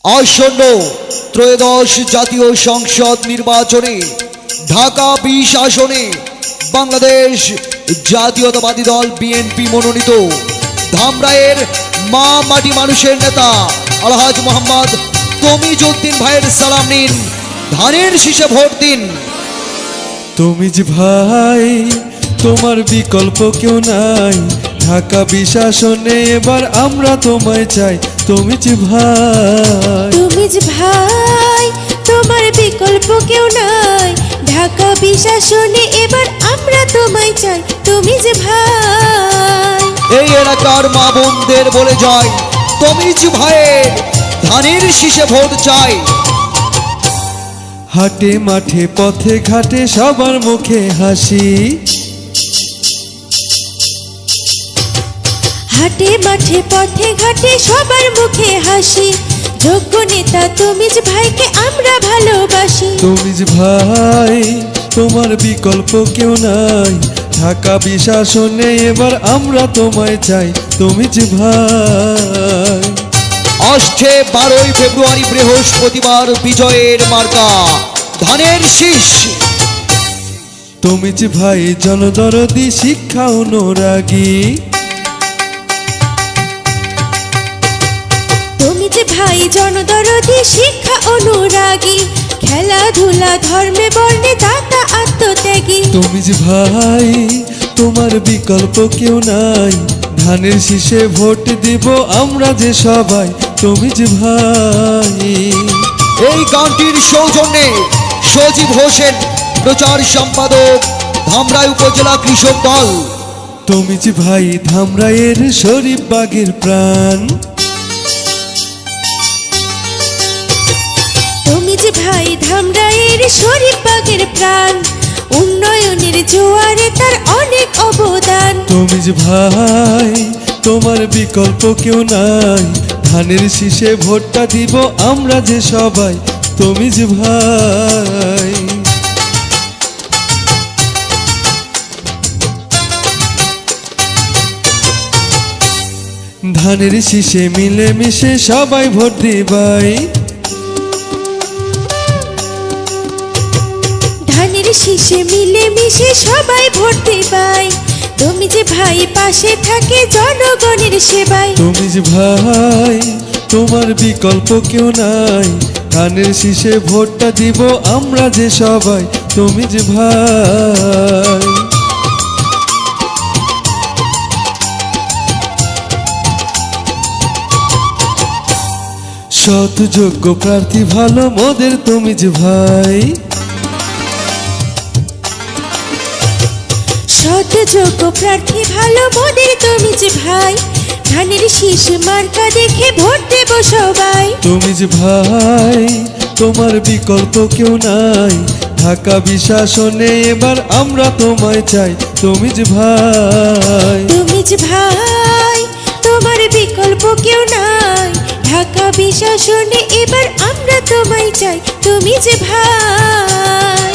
আসন্ন ত্রয়োদশ জাতীয় সংসদ নির্বাচনে ঢাকা ২০ আসনে বাংলাদেশ জাতীয়তাবাদী দল বিএনপি মনোনীত ধামরাইয়ের মা মাটি মানুষের নেতা আলহাজ মোহাম্মদ তমিজউদ্দিন ভাইয়ের সালাম নিন, ধানের শীষে ভোট দিন। তমিজ ভাই, তোমার বিকল্প কেউ নাই। ঢাকা ২০ আসনে এবার আমরা তোমায় চাই। তমিজ ভাই, তমিজ ভাই, তোমার বিকল্প কেউ নাই। ঢাকা ২০ আসনে এবার আমরা তোমায় চাই। তমিজ ভাই, এই এলাকার মা বোনদের বলে যায়, তমিজ ভাইয়ের ধানের শীষে ভোট চাই। হাটে মাঠে পথে ঘাটে সবার মুখে হাসি। হাটে মাঠে পথে ঘাটে সবার মুখে হাসি। যোগ্য নেতা তমিজ ভাইকে আমরা ভালোবাসি। তমিজ ভাই, তোমার বিকল্প কেউ নাই। ঢাকা ২০ আসনে এবার আমরা তোমায় চাই। তমিজ ভাই, আসছে 12ই ফেব্রুয়ারি বৃহস্পতিবার বিজয়ের মার্কা ধানের শীষ। তমিজ ভাই জনদরদি, শিক্ষা অনুরাগী। তমিজ ভাই জনদরদি, শিক্ষা অনুরাগী। খেলাধুলা ধর্মে বর্ণে দাতা আত্মত্যাগী। তমিজ ভাই, তোমার বিকল্প কেউ নাই। ধানের শীষে ভোট দিব আমরা যে সবাই। তমিজ ভাই, এই গানটির সৌজন্যে সজীব হোসেন, প্রচার সম্পাদক, ধামরাই উপজেলা কৃষক দল। তমিজ ভাই ধামরাইয়ের শরীফ বাগের প্রাণ। তমিজ ভাই ধামরাইয়ের শরীফ বাগের প্রাণ। উন্নয়নের জোয়ারে তার অনেক অবদান। তমিজ ভাই, তোমার বিকল্প কেউ নাই। ধানের শীষে ভোটটা দিব আমরা যে সবাই। তমিজ ভাই, ধানের শীষে মিলে মিশে সবাই ভোট দিবাই। ধানের শীষে মিলে মিশে সবাই ভোট দিবাই। তমিজ ভাই পাশে থাকে জনগণের সেবায়। তমিজ ভাই, তোমার বিকল্প কেউ নাই। ধানের শীষে ভোটটা দিব আমরা যে সবাই। তমিজ ভাই, সৎ যোগ্য প্রার্থী ভালো মোদের তমিজ ভাই। সৎ যোগ্য প্রার্থী ভালো মোদের তমিজ ভাই। ধানের শীষ মার্কা দেখে ভোট দেব সবাই। তমিজ ভাই, তোমার বিকল্প কেউ নাই। ঢাকা ২০ আসনে এবার আমরা তোমায় চাই। তমিজ ভাই, তমিজ ভাই, তোমার বিকল্প কেউ নাই। ঢাকা ২০ আসনে এবার আমরা তোমায় চাই। তমিজ ভাই।